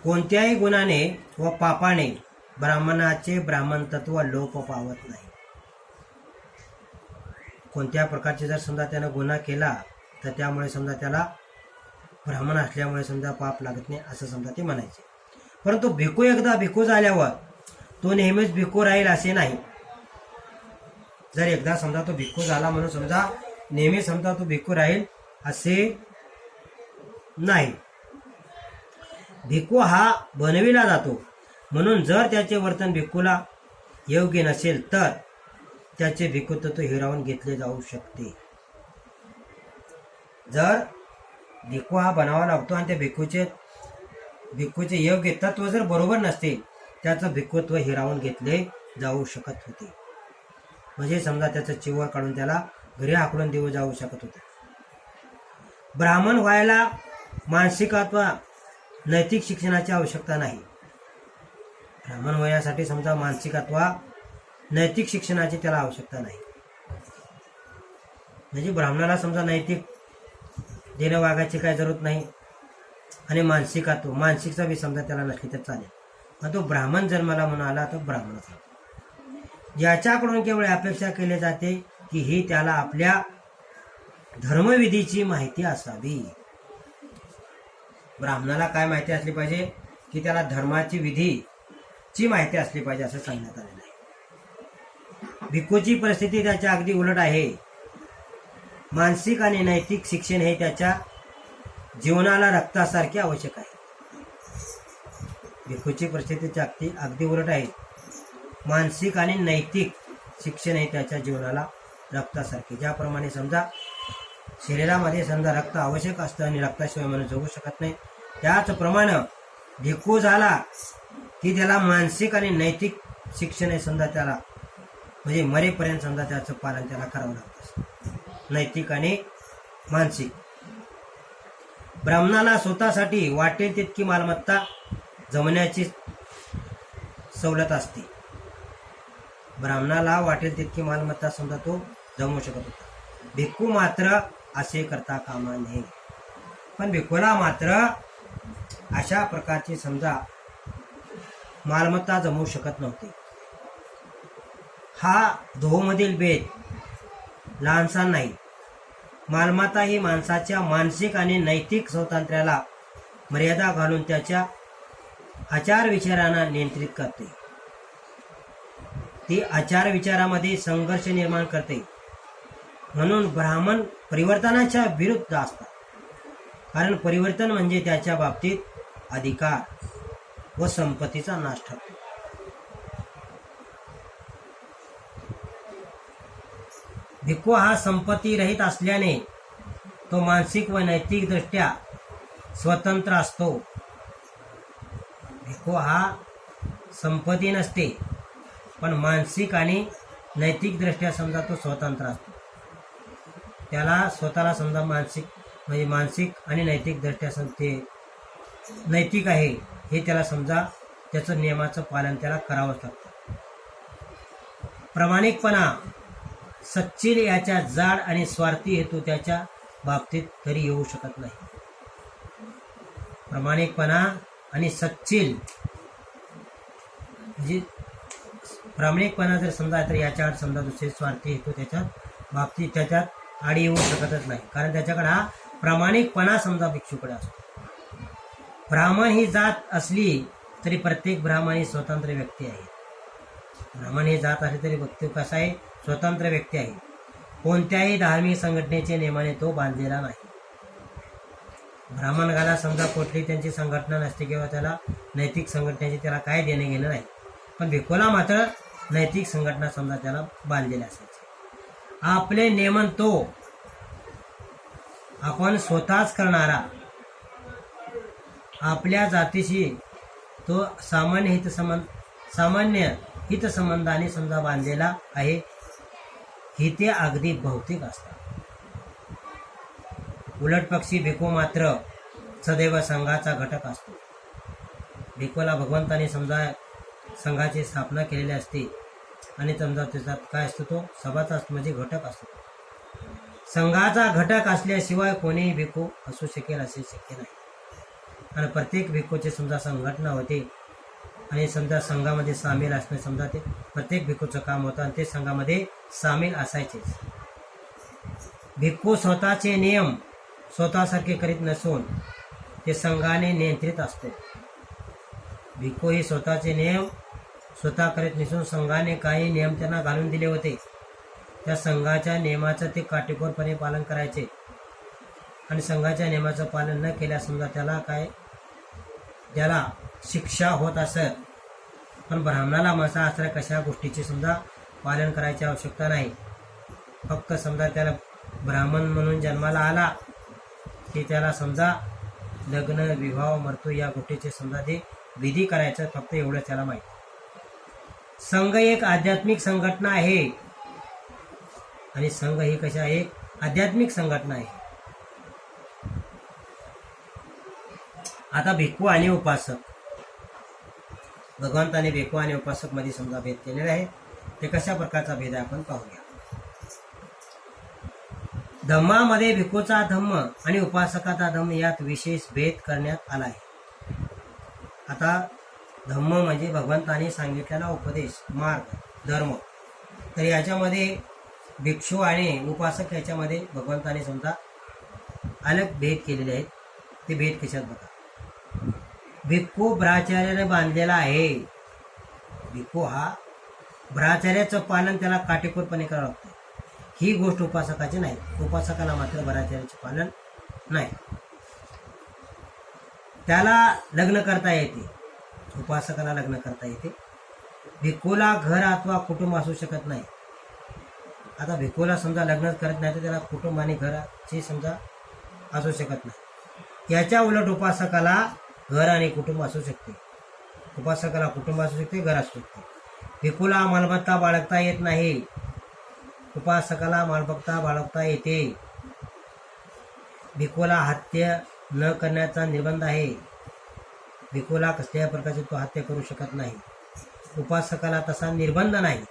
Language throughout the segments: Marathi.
कोणत्याही गुणाने व पापाने ब्राह्मणाचे ब्राह्मण तत्व लोप पावत नाही. कोणत्या प्रकारचे जर समजा त्यानं गुन्हा केला तर त्यामुळे समजा त्याला ब्राह्मण असल्यामुळे समजा पाप लागत नाही असं समजा ते म्हणायचे. परंतु भिक्खू एकदा भिक्खू झाल्यावर तो नेहमीच भिक्खू राहील असे नाही. जर एकदा समजा तो भिक्खू झाला म्हणून समजा नेहमी समजा तो भिक्खू राहील असे नाही. भिक्खू हा बनविला जातो. म्हणून जर त्याचे वर्तन भिक्खूला योग्य नसेल तर त्याचे भिक्खुत्व हिरावून घेतले जाऊ शकते. जर भिक्खू हा बनावा लागतो आणि त्या भिक्खूचे योग्य तत्व जर बरोबर नसते त्याचं भिक्खुत्व हिरावून घेतले जाऊ शकत होते. म्हणजे समजा त्याचं चिवर काढून त्याला घरी हाकलून देऊ जाऊ शकत होते. ब्राह्मण व्हायला मानसिक अथवा नैतिक शिक्षणाची आवश्यकता नाही. ब्राह्मण होण्यासाठी समजा मानसिक अथवा नैतिक शिक्षणाची त्याला आवश्यकता नाही. म्हणजे ब्राह्मणाला समजा नैतिक देणं वागायची काही जरूरत नाही आणि मानसिकता बी समजा त्याला नसली तर चालेल. मग तो ब्राह्मण जन्माला म्हणून आला तर ब्राह्मणच. ज्याच्याकडून केवळ अपेक्षा केली जाते की ही त्याला आपल्या धर्मविधीची माहिती असावी. ब्राह्मणाला काय माहिती असली पाहिजे की त्याला धर्माची विधीची माहिती असली पाहिजे असं सांगण्यात आलेलं आहे. भिक्खूची परिस्थिती त्याच्या अगदी उलट आहे. मानसिक आणि नैतिक शिक्षण हे त्याच्या जीवनाला रक्तासारखे आवश्यक आहे. भिक्खूची परिस्थिती अगदी उलट आहे. मानसिक आणि नैतिक शिक्षण हे त्याच्या जीवनाला रक्तासारखे. ज्याप्रमाणे समजा शरीरामध्ये समजा रक्त आवश्यक असतं आणि रक्ताशिवाय माणूस जगू शकत नाही त्याचप्रमाणे भिक्खू झाला की त्याला मानसिक आणि नैतिक शिक्षण हे समजा त्याला म्हणजे मरेपर्यंत समजा त्याचं पालन त्याला करावं लागतं. नैतिक आणि मानसिक. ब्राह्मणाला स्वतःसाठी वाटेल तितकी मालमत्ता जमण्याची सवलत असते. ब्राह्मणाला वाटेल तितकी मालमत्ता समजा तो जमवू शकत होता. भिक्खू मात्र असे करता कामा नये. पण भिक्खूला मात्र अशा प्रकारची समजा मालमत्ता जमवू शकत नव्हती. हा दोहोमधील भेद लहानसा नाही. मालमत्ता ही माणसाच्या मानसिक आणि नैतिक स्वातंत्र्याला मर्यादा घालून त्याच्या आचार विचारांना नियंत्रित करते. ती आचार विचारामध्ये संघर्ष निर्माण करते. म्हणून ब्राह्मण परिवर्तनाच्या विरुद्ध असतात. कारण परिवर्तन म्हणजे त्याच्या बाबतीत अधिकार व संपत्तीचा नाश ठरतो. भिक्खू हा संपत्ती रहित असल्याने तो मानसिक व नैतिक दृष्ट्या स्वतंत्र असतो. भिक्खू हा संपत्ती नसते पण मानसिक आणि नैतिक दृष्ट्या समजा तो स्वतंत्र असतो. त्याला स्वतःला समजा मानसिक आणि नैतिक दृष्ट्या ते नैतिक आहे हे त्याला समजा त्याचं नियमाचं पालन त्याला करावंच लागतं. प्रामाणिकपणा सच्चिल याच्या जाड आणि स्वार्थी हेतू त्याच्या बाबतीत तरी येऊ शकत नाही. प्रामाणिकपणा आणि सच्चिल म्हणजे प्रामाणिकपणा जर समजा तर याच्या आड समजा दुसरे स्वार्थी हेतू त्याच्या बाबतीत त्याच्यात आडी येऊ शकतच नाही. कारण त्याच्याकडे हा प्रामाणिकपणा समजा भिक्षूकडे असतो. ब्राह्मण ही जात असली तरी प्रत्येक ब्राह्मण ही स्वतंत्र व्यक्ती आहे. ब्राह्मण ही जात असली तरी व्यक्ती कसा आहे स्वतंत्र व्यक्ती आहे. कोणत्याही धार्मिक संघटनेच्या नियमाने तो बांधलेला नाही. ब्राह्मणाला समजा कुठली त्यांची संघटना नसते किंवा त्याला नैतिक संघटनेचे त्याला काय देणे घेणं नाही. पण भिक्खूला मात्र नैतिक संघटना समजा त्याला बांधलेल्या असायचे. आपले नियमन तो आपण स्वतःच करणारा. आपल्या जातीशी तो सामान्य हितसंबंधाने समजा बांधलेला आहे. हे ते अगदी भौतिक असतात. उलट पक्षी भिक्खू मात्र सदैव संघाचा घटक असतो. भिक्खूला भगवंताने समजा संघाची स्थापना केलेली असते आणि समजा त्याच्यात काय असतो तो सभाचा म्हणजे घटक असतो. संघाचा घटक असल्याशिवाय कोणीही भिक्खू असू शकेल असे शक्य नाही. आणि प्रत्येक भिक्खूची समजा संघटना होते आणि समजा संघामध्ये सामील असणे समजा ते प्रत्येक भिक्खूचं काम होतं आणि ते संघामध्ये सामील असायचेच. भिक्खू स्वतःचे नियम स्वतःसारखे करीत नसून ते संघाने नियंत्रित असतो. भिक्खू हे स्वतःचे नियम स्वतः करीत नसून संघाने काही नियम त्यांना घालून दिले होते. त्या संघाच्या नियमाचं ते काटेकोरपणे पालन करायचे आणि संघाच्या नियमाचं पालन न केल्यास समजा त्याला शिक्षा होत असत. पण ब्राह्मणाला मसा असणाऱ्या कशा गोष्टीची समजा पालन करायची आवश्यकता नाही. फक्त समजा त्याला ब्राह्मण म्हणून जन्माला आला की त्याला समजा लग्न विवाह मृत्यू या गोष्टीचे समजा ते विधी करायचं, फक्त एवढं त्याला माहिती. संघ एक आध्यात्मिक संघटना आहे आणि संघ ही कशा आहे? आध्यात्मिक संघटना आहे. आता भिक्खू आणि उपासक, भगवंताने भिक्खू आणि उपासक मध्ये समजा भेद केलेला आहे. ते कशा प्रकारचा भेद आहे आपण पाहूया. धम्मामध्ये भिक्खूचा धम्म आणि उपासकाचा धम्म यात विशेष भेद करण्यात आला आहे. आता धम्म म्हणजे भगवंताने सांगितलेला उपदेश, मार्ग, धर्म. तर याच्यामध्ये भिक्षू आणि उपासक याच्यामध्ये भगवंताने समजा अलग भेद केलेले आहेत. ते भेद कशात बघा. भिक्खू ब्रह्मचार्याने बांधलेला आहे. भिक्खू हा ब्रह्मचार्याचं पालन त्याला काटेकोरपणे करावं लागतं. ही गोष्ट उपासकाची नाही. उपासकाला मात्र ब्रह्मचार्याचे पालन नाही. त्याला लग्न करता येते, उपासकाला लग्न करता येते. भिक्खूला घर अथवा कुटुंब असू शकत नाही. आता भिक्खूला समजा लग्न करत नाही तर त्याला कुटुंब आणि घराची समजा असू शकत नाही. याच्या उलट उपासकाला घर आणि कुटुंब असू शकते. उपासकाला कुटुंब असू शकते, घर असू शकते. भिक्खूला मालमत्ता बाळगता येत नाही. उपासकाला मालमत्ता बाळगता येते. भिक्खूला हत्या न करण्याचा निर्बंध आहे. भिक्खूला कसल्याही प्रकारची तो हत्या करू शकत नाही. उपासकाला तसा निर्बंध नाही.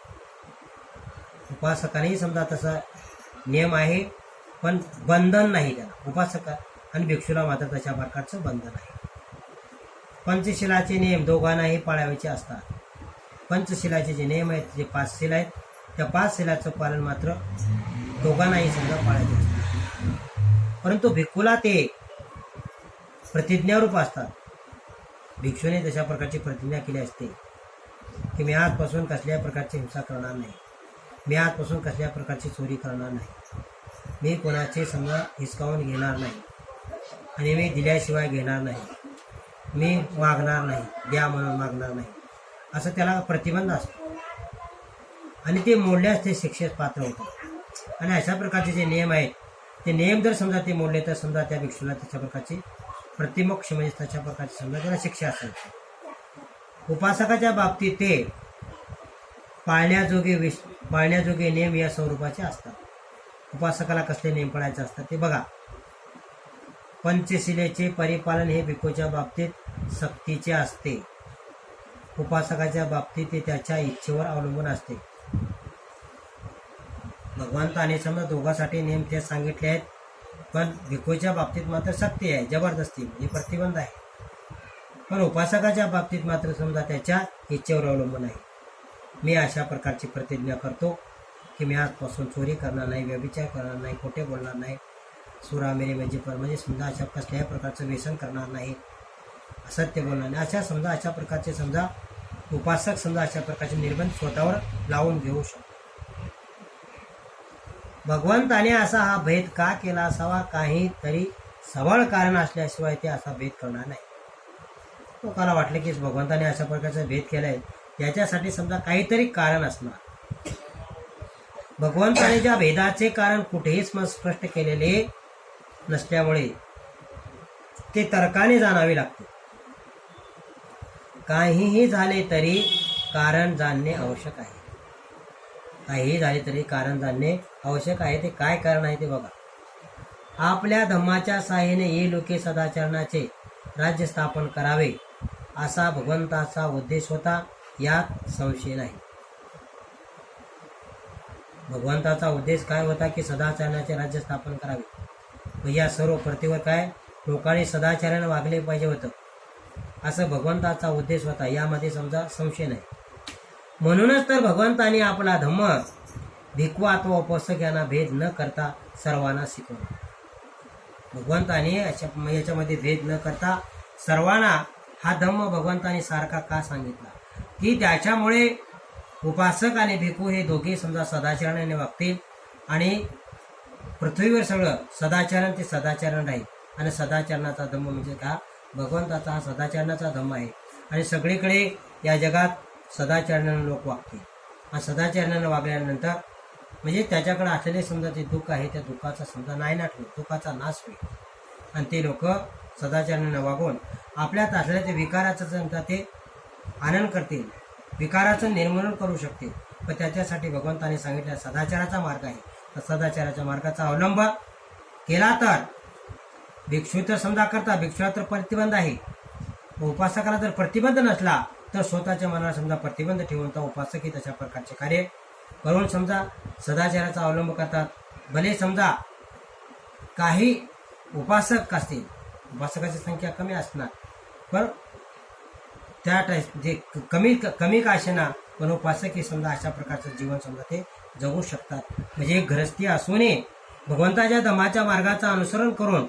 उपासकानेही समजा तसा नियम आहे पण बंधन नाही त्याला. उपासका आणि भिक्षूला मात्र तशा प्रकारचं बंधन आहे. पंचशिलाचे नियम दोघांनाही पाळायचे असतात. पंचशिलाचे जे नियम आहेत, जे 5 शिला आहेत, त्या 5 शिलाचं पालन मात्र दोघांनाही समजा पाळायचे असतात. परंतु भिक्खूला ते प्रतिज्ञारूप असतात. भिक्षूने तशा प्रकारची प्रतिज्ञा केली असते की मी आजपासून कसल्याही प्रकारची हिंसा करणार नाही. मी आजपासून कसल्याही प्रकारची चोरी करणार नाही. मी कोणाचे समजा हिसकावून घेणार नाही आणि मी दिल्याशिवाय घेणार नाही. मी मागणार नाही, द्या म्हणून मागणार नाही, असं त्याला प्रतिबंध असतो. आणि ते मोडल्यास ते शिक्षेस पात्र होतात. आणि अशा प्रकारचे जे नियम आहेत, ते नियम जर समजा ते मोडले तर समजा त्या भिक्षूला त्याच्या प्रकारची प्रतिमोक्ष म्हणजे तशा प्रकारची समजा त्याला शिक्षा असेल. उपासकाच्या बाबतीत ते पाळण्याजोगे नियम या स्वरूपाचे असतात. उपासकाला कसले नियम पाळायचे असतात ते बघा. पंचशिलेचे परिपालन हे भिक्खूच्या बाबतीत सक्तीचे असते. उपासकाच्या बाबतीत ते त्याच्या इच्छेवर अवलंबून असते. भगवंताने समजा दोघांसाठी नियम ते सांगितले आहेत, पण भिक्खूच्या बाबतीत मात्र सक्ती आहे, जबरदस्ती म्हणजे प्रतिबंध आहे. पण उपासकाच्या बाबतीत मात्र समजा त्याच्या इच्छेवर अवलंबून आहे. मी अशा प्रकारची प्रतिज्ञा करतो की मी आजपासून चोरी करणार नाही, व्यभिचार करणार नाही, खोटे बोलणार नाही, सुरामेरी म्हणजे समजा अशा कसल्याही प्रकारचं व्यसन करणार नाही, असत्य बोलणार नाही. अशा समजा अशा प्रकारचे समजा उपासक समजा अशा प्रकारचे निर्बंध स्वतःवर लावून घेऊ शकतो. भगवंताने असा हा भेद का केला असावा? काहीतरी सबळ कारण असल्याशिवाय ते असा भेद करणार नाही. लोकांना वाटले की भगवंताने अशा प्रकारचा भेद केलाय, याच्यासाठी समजा काहीतरी कारण असणार. भगवंताने ज्या भेदाचे कारण कुठेही स्पष्ट केलेले नसल्यामुळे ते तर्काने जाणावे लागते. काहीही झाले तरी कारण जाणणे आवश्यक आहे. काहीही झाले तरी कारण जाणणे आवश्यक आहे. ते काय कारण आहे ते बघा. आपल्या धम्माच्या साहाय्याने हे लोके सदाचरणाचे राज्य स्थापन करावे असा भगवंताचा उद्देश होता, यात संशय नाही. भगवंताचा उद्देश काय होता की सदाचरणाचे राज्य स्थापन करावे. या सर्व पृथ्वीवर काय लोकांनी सदाचाराने वागले पाहिजे होतं, असं भगवंताचा उद्देश होता, यामध्ये समजा संशय नाही. म्हणूनच तर भगवंताने आपला धम्म भिक्खू अथवा उपासक यांना भेद न करता सर्वांना शिकवला. भगवंताने याच्यामध्ये भेद न करता सर्वांना हा धम्म भगवंताने सारखा का सांगितला, की त्याच्यामुळे उपासक आणि भिक्खू हे दोघे समजा सदाचरणाने वागतील आणि पृथ्वीवर सगळं सदाचरण ते सदाचरण राहील. आणि सदाचरणाचा धम्म म्हणजे का, भगवंताचा हा सदाचरणाचा धम्म आहे. आणि सगळीकडे या जगात सदाचरणाने लोक वागतील. आणि सदाचरणाने वागल्यानंतर म्हणजे त्याच्याकडे असलेले समजा ते दुःख आहे, त्या दुःखाचा समजा नायनाट होईल, दुःखाचा नाश होईल. आणि ते लोक सदाचरणाने वागून आपल्यात असलेल्या ते विकाराचं समजा ते आनंद करतील, विकाराचं निर्मूलन करू शकतील. पण त्याच्यासाठी भगवंताने सांगितलं सदाचाराचा मार्ग आहे. तर सदाचाराच्या मार्गाचा अवलंब केला तर भिक्षू तर समजा करता, भिक्षूला तर प्रतिबंध आहे. उपासकाला जर प्रतिबंध नसला तर स्वतःच्या मनाला समजा प्रतिबंध ठेवून तर उपासकही तशा प्रकारचे कार्य करून समजा सदाचाराचा अवलंब करतात. भले समजा काही उपासक असतील, उपासकाची संख्या कमी असणार, पण त्या जे कमी का असेना, पण उपासक हे समजा अशा प्रकारचं जीवन समजा ते जगू शकतात. म्हणजे गृहस्थी असूनही भगवंताच्या धम्माच्या मार्गाचं अनुसरण करून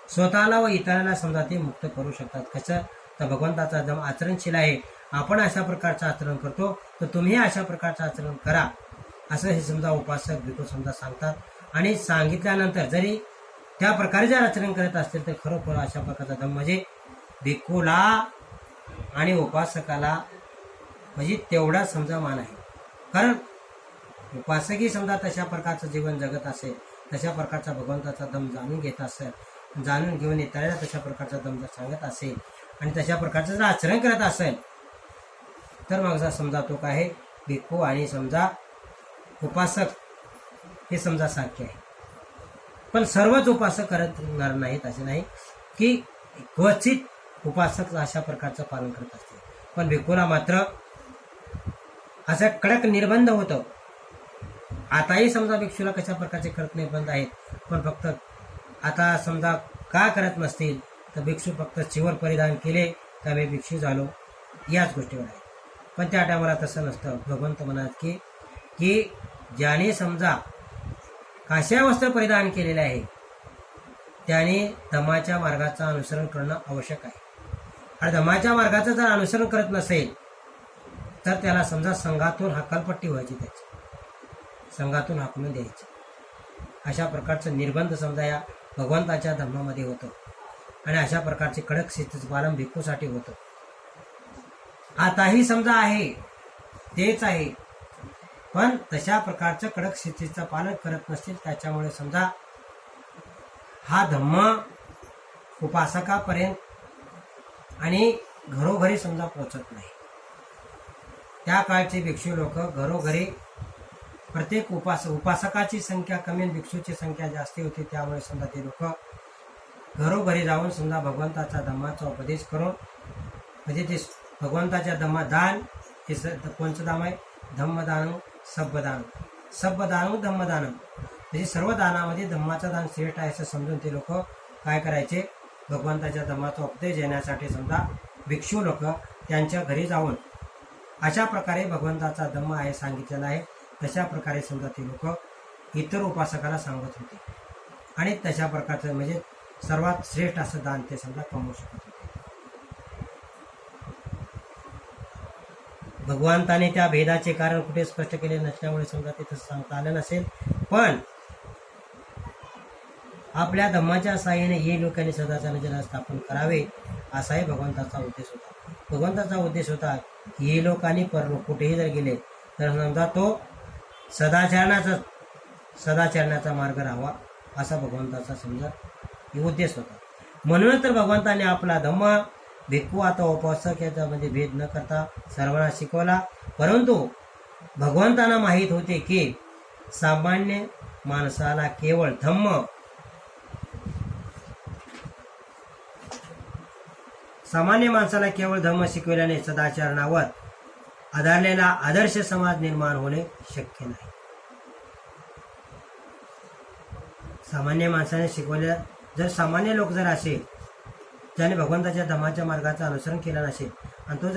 स्वतःला व इतरांना समजा ते मुक्त करू शकतात. कसं तर भगवंताचा धम्म आचरणशील आहे. आपण अशा प्रकारचं आचरण करतो तर तुम्ही अशा प्रकारचं आचरण करा, असं हे समजा उपासक भिक्खू समजा सांगतात. आणि सांगितल्यानंतर जरी त्या प्रकारे जर आचरण करत असतील तर खरोखर अशा प्रकारचा धम्म म्हणजे भिक्खूला आणि उपासकाला म्हणजे तेवढा समजा मान आहे. कारण उपासकही समजा तशा प्रकारचं जीवन जगत असेल, तशा प्रकारचा भगवंताचा धम्म जाणून घेत असेल, जाणून घेऊन इतरांना तशा प्रकारचा धम्म जर सांगत असेल आणि तशा प्रकारचं जर आचरण करत असेल तर मग समजा तो काय आहे, भिक्खू आणि समजा उपासक हे समजा सारखे आहे. पण सर्वच उपासक करणार नाहीत असे नाही, की क्वचित उपासक अशा प्रकारचं पालन करत असते. पण भिक्खूला मात्र असं कडक निर्बंध होतं. आताही समजा भिक्षूला कशा प्रकारचे कडक निर्बंध आहेत, पण फक्त आता समजा का करत नसतील तर भिक्षू फक्त चिवर परिधान केले तर मी भिक्षू झालो, याच गोष्टीवर आहे. पण त्या टायमाला तसं नसतं. भगवंत म्हणत की ज्याने समजा काश्या वस्त्र परिधान केलेले आहे त्याने धम्माच्या मार्गाचं अनुसरण करणं आवश्यक आहे. आणि धम्माच्या मार्गाचं जर अनुसरण करत नसेल तर त्याला समजा संघातून हकालपट्टी व्हायची, त्याची संघातून हाकलून द्यायची. अशा प्रकारचं निर्बंध समजा या भगवंताच्या धम्मामध्ये होतं. आणि अशा प्रकारचे कडक शिस्तीचं पालन भिक्खूसाठी होतं. आताही समजा आहे तेच आहे, पण तशा प्रकारचं कडक शिस्तीचं पालन करत नसतील त्याच्यामुळे समजा हा धम्म उपासकापर्यंत आणि घरोघरी समजा पोचत नाही. त्या काळचे भिक्षू लोक घरोघरी प्रत्येक उपासकाची संख्या कमी आणि भिक्षूची संख्या जास्ती होती. त्यामुळे समजा ते लोक घरोघरी जाऊन समजा भगवंताचा धम्माचा उपदेश करून म्हणजे ते भगवंताच्या धम्मदान हे कोणचं दाम आहे, धम्मदान सब्बदान, सब्बदान धम्मदान, म्हणजे सर्व दानामध्ये धम्माचं दान श्रेष्ठ आहे असं समजून ते लोक काय करायचे, भगवंताच्या धम्माचा उपदेश देण्यासाठी समजा भिक्षू लोक त्यांच्या घरी जाऊन अशा प्रकारे भगवंताचा धम्म आहे सांगितलेला आहे तशा प्रकारे समजा ते लोक इतर उपासकाला सांगत होते. आणि तशा प्रकारचं म्हणजे सर्वात श्रेष्ठ असं दान ते समजा कमवू शकत होते. भगवंताने त्या भेदाचे कारण कुठे स्पष्ट केले नसल्यामुळे समजा ते तसं सांगता आलं नसेल. पण आपल्या धम्माच्या साहाय्याने हे लोकांनी सदाचार जन स्थापन करावे असाही भगवंताचा उद्देश होता. भगवंताचा उद्देश होता की हे लोकांनी परलोक कुठेही जर गेले तर समजा तो सदाचरणाचा मार्ग राहावा असा भगवंताचा समजा उद्देश होता. म्हणूनच तर भगवंताने आपला धम्म भिक्खू आता उपासक याच्यामध्ये भेद न करता सर्वांना शिकवला. परंतु भगवंतांना माहीत होते की सामान्य माणसाला केवळ धम्म शिकविल्याने सदाचरणावर आधारलेला आदर्श समाज निर्माण होणे शक्य नाही. सामान्य माणसाने शिकवलेला जर सामान्य लोक जर असेल ज्याने भगवंताच्या धमाच्या मार्गाचं अनुसरण केलं नसेल आणि तो